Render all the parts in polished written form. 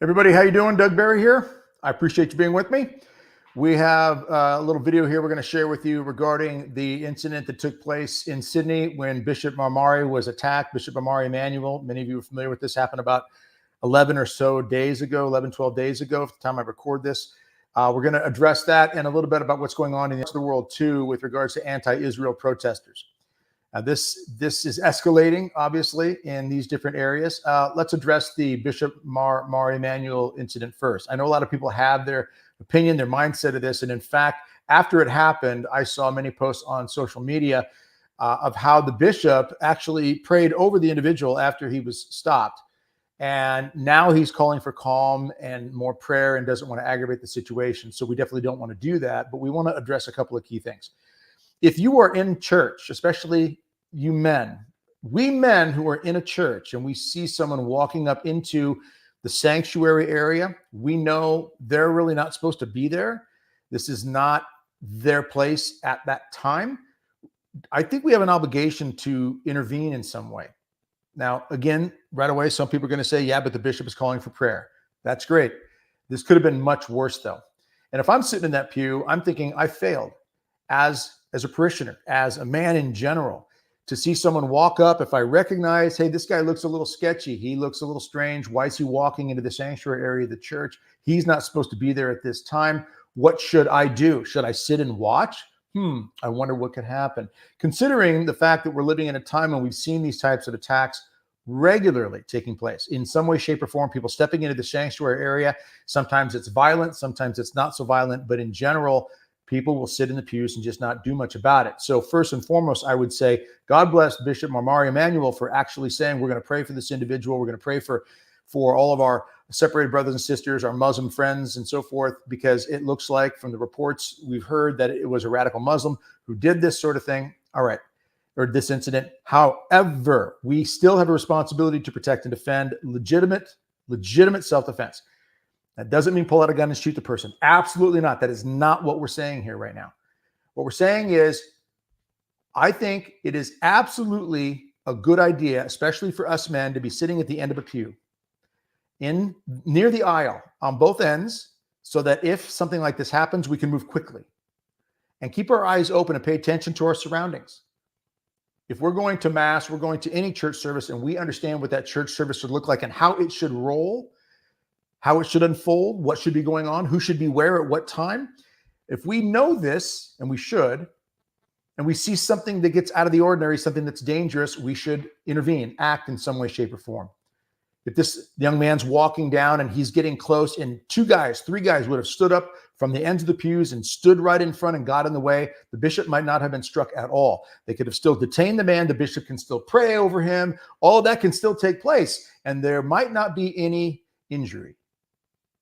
Everybody, how you doing? Doug Barry here. I appreciate you being with me. We have a little video here we're going to share with you regarding the incident that took place in Sydney when Bishop Marmari was attacked. Bishop Marmari Emanuel, many of you are familiar with this, happened about 11 or so days ago, 11, 12 days ago, at the time I record this. We're going to address that and a little bit about what's going on in the rest of the world too with regards to anti-Israel protesters. This is escalating, obviously, in these different areas. Let's address the Bishop Mar Emanuel incident first. I know a lot of people have their opinion, their mindset of this. And in fact, after it happened, I saw many posts on social media of how the bishop actually prayed over the individual after he was stopped. And now he's calling for calm and more prayer and doesn't want to aggravate the situation. So we definitely don't want to do that. But we want to address a couple of key things. If you are in church, especially you men, we men who are in a church and we see someone walking up into the sanctuary area, we know they're really not supposed to be there. This is not their place at that time. I think we have an obligation to intervene in some way. Now, again, right away, some people are going to say, yeah, but the bishop is calling for prayer. That's great. This could have been much worse, though. And if I'm sitting in that pew, I'm thinking I failed as a parishioner, as a man in general, to see someone walk up. If I recognize, hey, this guy looks a little sketchy, he looks a little strange, why is he walking into the sanctuary area of the church? He's not supposed to be there at this time. What should I do? Should I sit and watch? I wonder what could happen. Considering the fact that we're living in a time when we've seen these types of attacks regularly taking place in some way, shape, or form, people stepping into the sanctuary area. Sometimes it's violent, sometimes it's not so violent, but in general, people will sit in the pews and just not do much about it. So first and foremost, I would say, God bless Bishop Marmari Emanuel for actually saying, we're going to pray for this individual. We're going to pray for all of our separated brothers and sisters, our Muslim friends and so forth, because it looks like from the reports we've heard that it was a radical Muslim who did this sort of thing. All right. Or this incident. However, we still have a responsibility to protect and defend legitimate self-defense. That doesn't mean pull out a gun and shoot the person. Absolutely not. That is not what we're saying here right now. What we're saying is, I think it is absolutely a good idea, especially for us men, to be sitting at the end of a pew near the aisle on both ends, so that if something like this happens, we can move quickly and keep our eyes open and pay attention to our surroundings. If we're going to mass, we're going to any church service, and we understand what that church service should look like and how it should roll, how it should unfold, what should be going on, who should be where at what time. If we know this, and we should, and we see something that gets out of the ordinary, something that's dangerous, we should intervene, act in some way, shape, or form. If this young man's walking down and he's getting close, and 2 guys, 3 guys would have stood up from the ends of the pews and stood right in front and got in the way, the bishop might not have been struck at all. They could have still detained the man. The bishop can still pray over him. All of that can still take place, and there might not be any injury.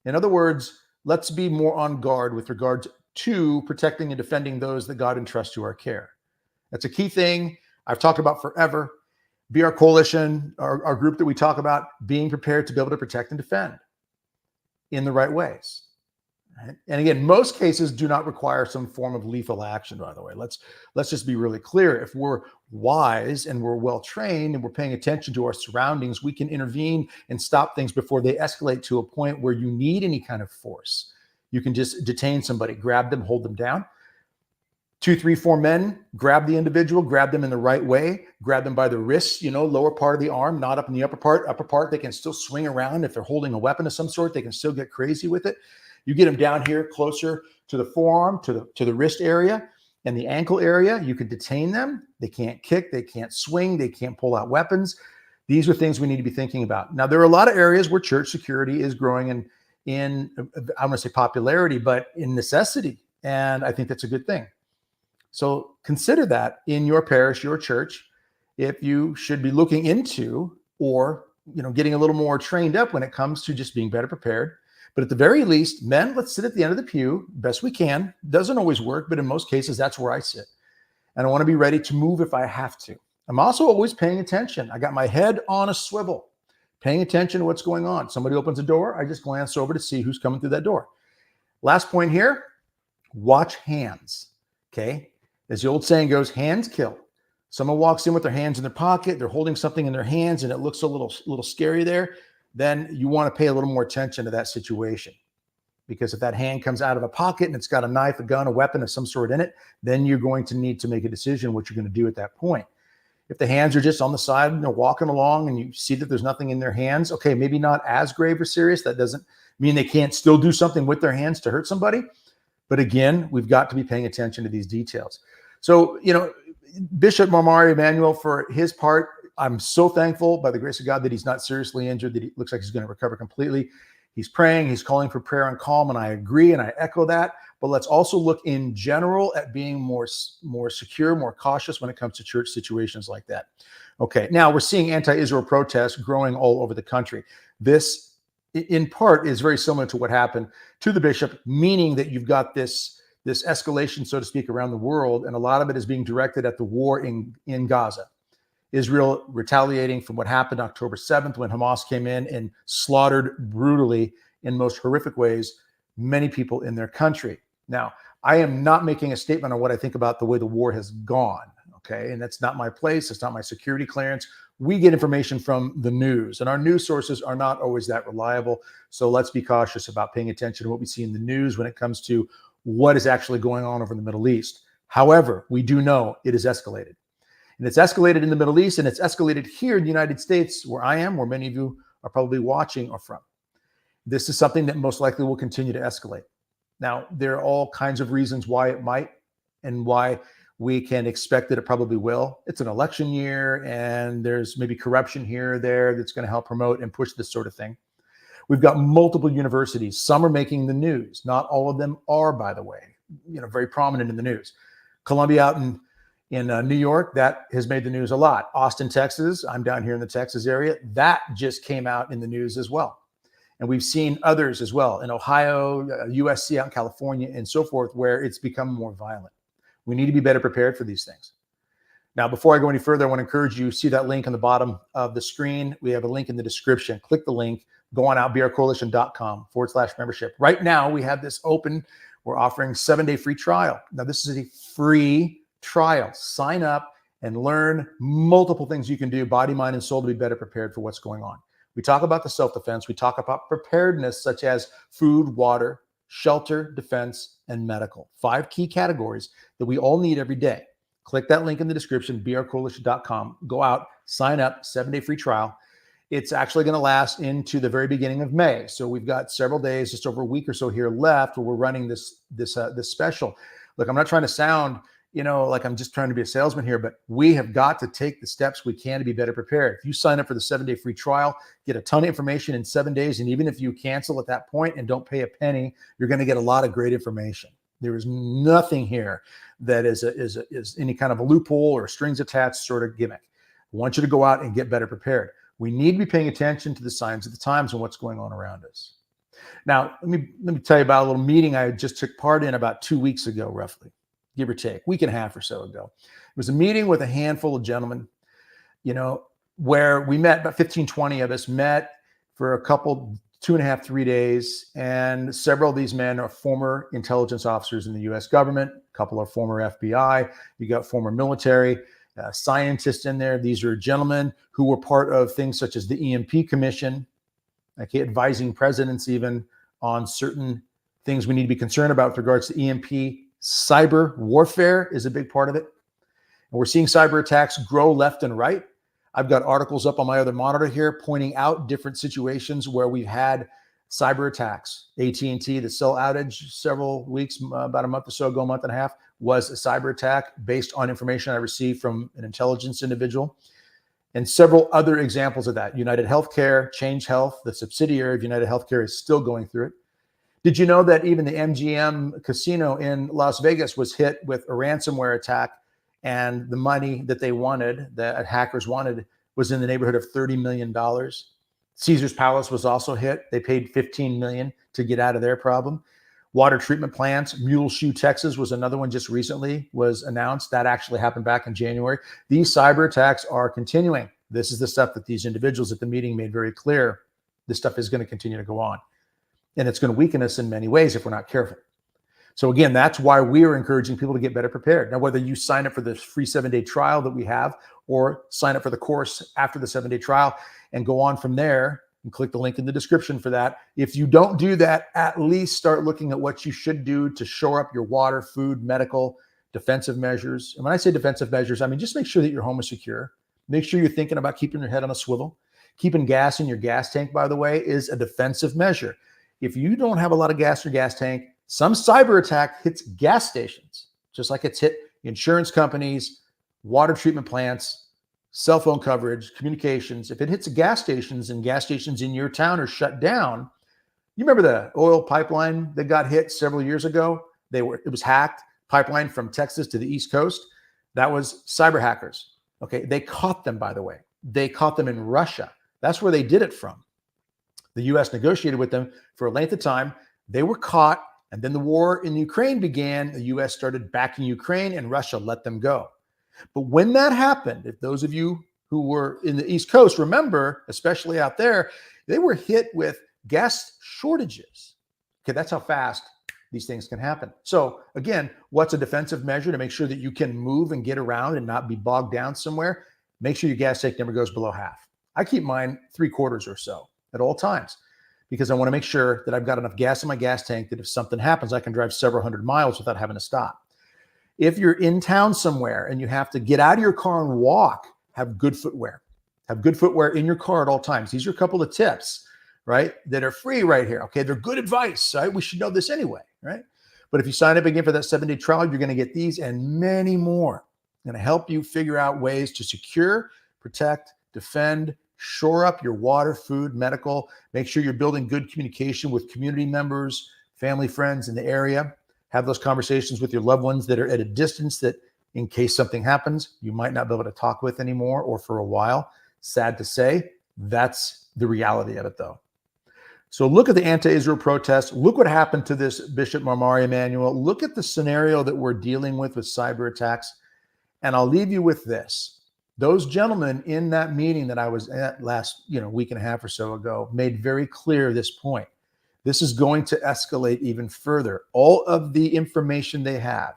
In other words, let's be more on guard with regards to protecting and defending those that God entrusts to our care. That's a key thing I've talked about forever. Be our coalition, our group that we talk about, being prepared to be able to protect and defend in the right ways. Right? And again, most cases do not require some form of lethal action, by the way. Let's just be really clear. If we're wise and we're well trained and we're paying attention to our surroundings, we can intervene and stop things before they escalate to a point where you need any kind of force. You can just detain somebody, grab them, hold them down. 2, 3, 4 men, grab the individual, grab them in the right way, grab them by the wrists, lower part of the arm, not up in the upper part. They can still swing around. If they're holding a weapon of some sort, they can still get crazy with it. You get them down here closer to the forearm, to the wrist area and the ankle area. You can detain them. They can't kick, they can't swing, they can't pull out weapons. These are things we need to be thinking about. Now, there are a lot of areas where church security is growing in I want to say popularity, but in necessity. And I think that's a good thing. So consider that in your parish, your church, if you should be looking into or getting a little more trained up when it comes to just being better prepared. But at the very least, men, let's sit at the end of the pew best we can. Doesn't always work, but in most cases, that's where I sit. And I want to be ready to move if I have to. I'm also always paying attention. I got my head on a swivel, paying attention to what's going on. Somebody opens a door, I just glance over to see who's coming through that door. Last point here, watch hands, okay? As the old saying goes, hands kill. Someone walks in with their hands in their pocket, they're holding something in their hands and it looks a little scary there. then you want to pay a little more attention to that situation. Because if that hand comes out of a pocket and it's got a knife, a gun, a weapon of some sort in it, then you're going to need to make a decision what you're going to do at that point. If the hands are just on the side, walking along, and you see that there's nothing in their hands, okay, maybe not as grave or serious. That doesn't mean they can't still do something with their hands to hurt somebody. But again, we've got to be paying attention to these details. So, Bishop Marmari Emanuel, for his part, I'm so thankful by the grace of God that he's not seriously injured, that he looks like he's going to recover completely. He's praying, he's calling for prayer and calm, and I agree and I echo that. But let's also look in general at being more secure, more cautious when it comes to church situations like that. Okay, now we're seeing anti-Israel protests growing all over the country. This, in part, is very similar to what happened to the bishop, meaning that you've got this escalation, so to speak, around the world, and a lot of it is being directed at the war in Gaza. Israel retaliating from what happened October 7th when Hamas came in and slaughtered brutally in most horrific ways many people in their country. Now, I am not making a statement on what I think about the way the war has gone, okay? And that's not my place. It's not my security clearance. We get information from the news, and our news sources are not always that reliable. So let's be cautious about paying attention to what we see in the news when it comes to what is actually going on over in the Middle East. However, we do know it is escalated. And it's escalated in the Middle East, and it's escalated here in the United States, where I am, where many of you are probably watching or from. This is something that most likely will continue to escalate. Now, there are all kinds of reasons why it might and why we can expect that it probably will. It's an election year, and there's maybe corruption here or there that's going to help promote and push this sort of thing. We've got multiple universities. Some are making the news. Not all of them are, by the way, very prominent in the news. Columbia out in New York, that has made the news a lot. Austin, Texas, I'm down here in the Texas area, that just came out in the news as well. And we've seen others as well in Ohio, USC out in California, and so forth, where it's become more violent. We need to be better prepared for these things. Now, before I go any further, I want to encourage you, see that link on the bottom of the screen. We have a link in the description. Click the link, go on out, brcoalition.com/membership. Right now, we have this open. We're offering 7-day free trial. Now, this is a free trial. Sign up and learn multiple things you can do, body, mind, and soul, to be better prepared for what's going on. We talk about the self-defense. We talk about preparedness, such as food, water, shelter, defense, and medical. 5 key categories that we all need every day. Click that link in the description, brcoalition.com. Go out, sign up, 7-day free trial. It's actually going to last into the very beginning of May. So we've got several days, just over a week or so here left, where we're running this special. Look, I'm not trying to sound like I'm just trying to be a salesman here, but we have got to take the steps we can to be better prepared. If you sign up for the 7-day free trial, get a ton of information in 7 days. And even if you cancel at that point and don't pay a penny, you're going to get a lot of great information. There is nothing here that is any kind of a loophole or strings attached sort of gimmick. I want you to go out and get better prepared. We need to be paying attention to the signs of the times and what's going on around us. Now, let me tell you about a little meeting I just took part in about 2 weeks ago, roughly, give or take, week and a half or so ago. It was a meeting with a handful of gentlemen, where we met, about 15, 20 of us met for a couple, 2.5, 3 days. And several of these men are former intelligence officers in the U.S. government. A couple are former FBI. You got former military scientists in there. These are gentlemen who were part of things such as the EMP Commission, advising presidents even on certain things we need to be concerned about with regards to EMP. Cyber warfare is a big part of it. And we're seeing cyber attacks grow left and right. I've got articles up on my other monitor here pointing out different situations where we've had cyber attacks. AT&T, the cell outage several weeks, about a month or so ago, a month and a half, was a cyber attack based on information I received from an intelligence individual. And several other examples of that. United Healthcare, Change Health, the subsidiary of United Healthcare, is still going through it. Did you know that even the MGM casino in Las Vegas was hit with a ransomware attack, and the money that they wanted, that hackers wanted, was in the neighborhood of $30 million? Caesar's Palace was also hit. They paid $15 million to get out of their problem. Water treatment plants, Muleshoe, Texas was another one just recently was announced. That actually happened back in January. These cyber attacks are continuing. This is the stuff that these individuals at the meeting made very clear. This stuff is going to continue to go on. And it's going to weaken us in many ways if we're not careful. So again, that's why we are encouraging people to get better prepared. Now, whether you sign up for this free 7-day trial that we have, or sign up for the course after the 7-day trial and go on from there, and click the link in the description for that. If you don't do that, at least start looking at what you should do to shore up your water, food, medical, defensive measures. And when I say defensive measures, I mean, just make sure that your home is secure. Make sure you're thinking about keeping your head on a swivel. Keeping gas in your gas tank, by the way, is a defensive measure. If you don't have a lot of gas in your gas tank, some cyber attack hits gas stations, just like it's hit insurance companies, water treatment plants, cell phone coverage, communications. If it hits gas stations and gas stations in your town are shut down, you remember the oil pipeline that got hit several years ago? It was hacked, pipeline from Texas to the East Coast. That was cyber hackers. Okay, they caught them, by the way. They caught them in Russia. That's where they did it from. The U.S. negotiated with them for a length of time. They were caught, and then the war in Ukraine began. The U.S. started backing Ukraine, and Russia let them go. But when that happened, if those of you who were in the East Coast remember, especially out there, they were hit with gas shortages. Okay, that's how fast these things can happen. So again, what's a defensive measure to make sure that you can move and get around and not be bogged down somewhere? Make sure your gas tank never goes below half. I keep mine 3/4 or so at all times because I want to make sure that I've got enough gas in my gas tank that if something happens, I can drive several hundred miles without having to stop. If you're in town somewhere and you have to get out of your car and walk, have good footwear. Have good footwear in your car at all times. These are a couple of tips, right, that are free right here. Okay, they're good advice, right? We should know this anyway, right? But if you sign up again for that 7-day trial, you're going to get these and many more. I'm going to help you figure out ways to secure, protect, defend, shore up your water, food, medical. Make sure you're building good communication with community members, family, friends in the area. Have those conversations with your loved ones that are at a distance that in case something happens, you might not be able to talk with anymore or for a while. Sad to say, that's the reality of it though. So look at the anti-Israel protests. Look what happened to this Bishop Marmari Emanuel. Look at the scenario that we're dealing with cyber attacks. And I'll leave you with this. Those gentlemen in that meeting that I was at last, week and a half or so ago made very clear this point. This is going to escalate even further. All of the information they have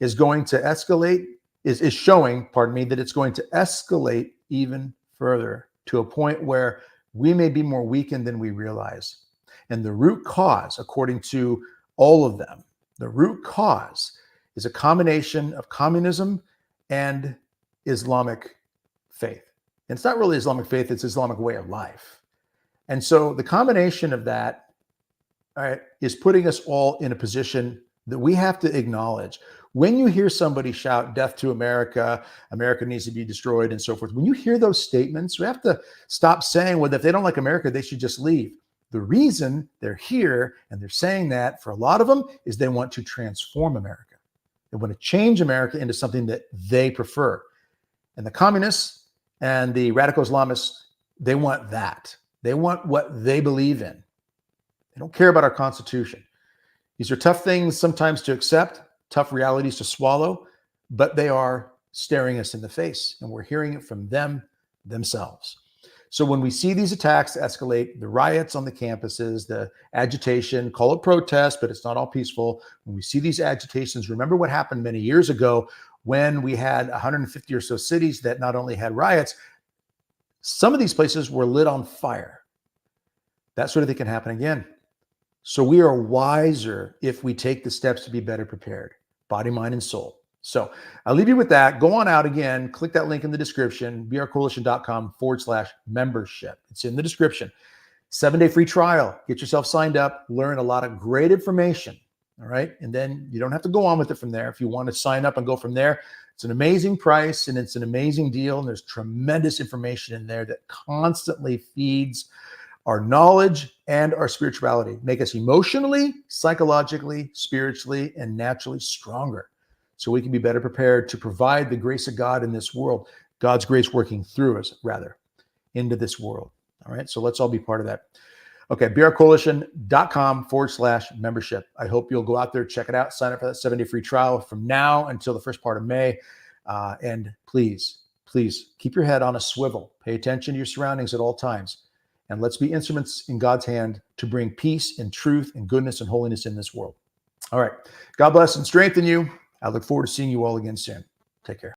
is going to escalate, is showing, that it's going to escalate even further to a point where we may be more weakened than we realize. And the root cause, according to all of them, the root cause is a combination of communism and Islamic faith. And it's not really Islamic faith, it's Islamic way of life. And so the combination of that, all right, is putting us all in a position that we have to acknowledge. When you hear somebody shout death to America, America needs to be destroyed and so forth, when you hear those statements, we have to stop saying, well, if they don't like America, they should just leave. The reason they're here and they're saying that for a lot of them is they want to transform America. They want to change America into something that they prefer. And the communists and the radical Islamists, they want that. They want what they believe in. They don't care about our Constitution. These are tough things sometimes to accept, tough realities to swallow, but they are staring us in the face, and we're hearing it from them themselves. So when we see these attacks escalate, the riots on the campuses, the agitation, call it protest, but it's not all peaceful. When we see these agitations, remember what happened many years ago when we had 150 or so cities that not only had riots, some of these places were lit on fire. That sort of thing can happen again. So we are wiser if we take the steps to be better prepared, body, mind, and soul. So I'll leave you with that. Go on out again, click that link in the description, brcoalition.com/membership. It's in the description. 7-day free trial. Get yourself signed up, learn a lot of great information. All right. And then you don't have to go on with it from there. If you want to sign up and go from there, it's an amazing price and it's an amazing deal. And there's tremendous information in there that constantly feeds our knowledge and our spirituality, make us emotionally, psychologically, spiritually, and naturally stronger. So we can be better prepared to provide the grace of God in this world, God's grace working through us, rather, into this world. All right. So let's all be part of that. Okay. brcoalition.com/membership. I hope you'll go out there, check it out, sign up for that 7-day free trial from now until the first part of May. And please keep your head on a swivel. Pay attention to your surroundings at all times. And let's be instruments in God's hand to bring peace and truth and goodness and holiness in this world. All right. God bless and strengthen you. I look forward to seeing you all again soon. Take care.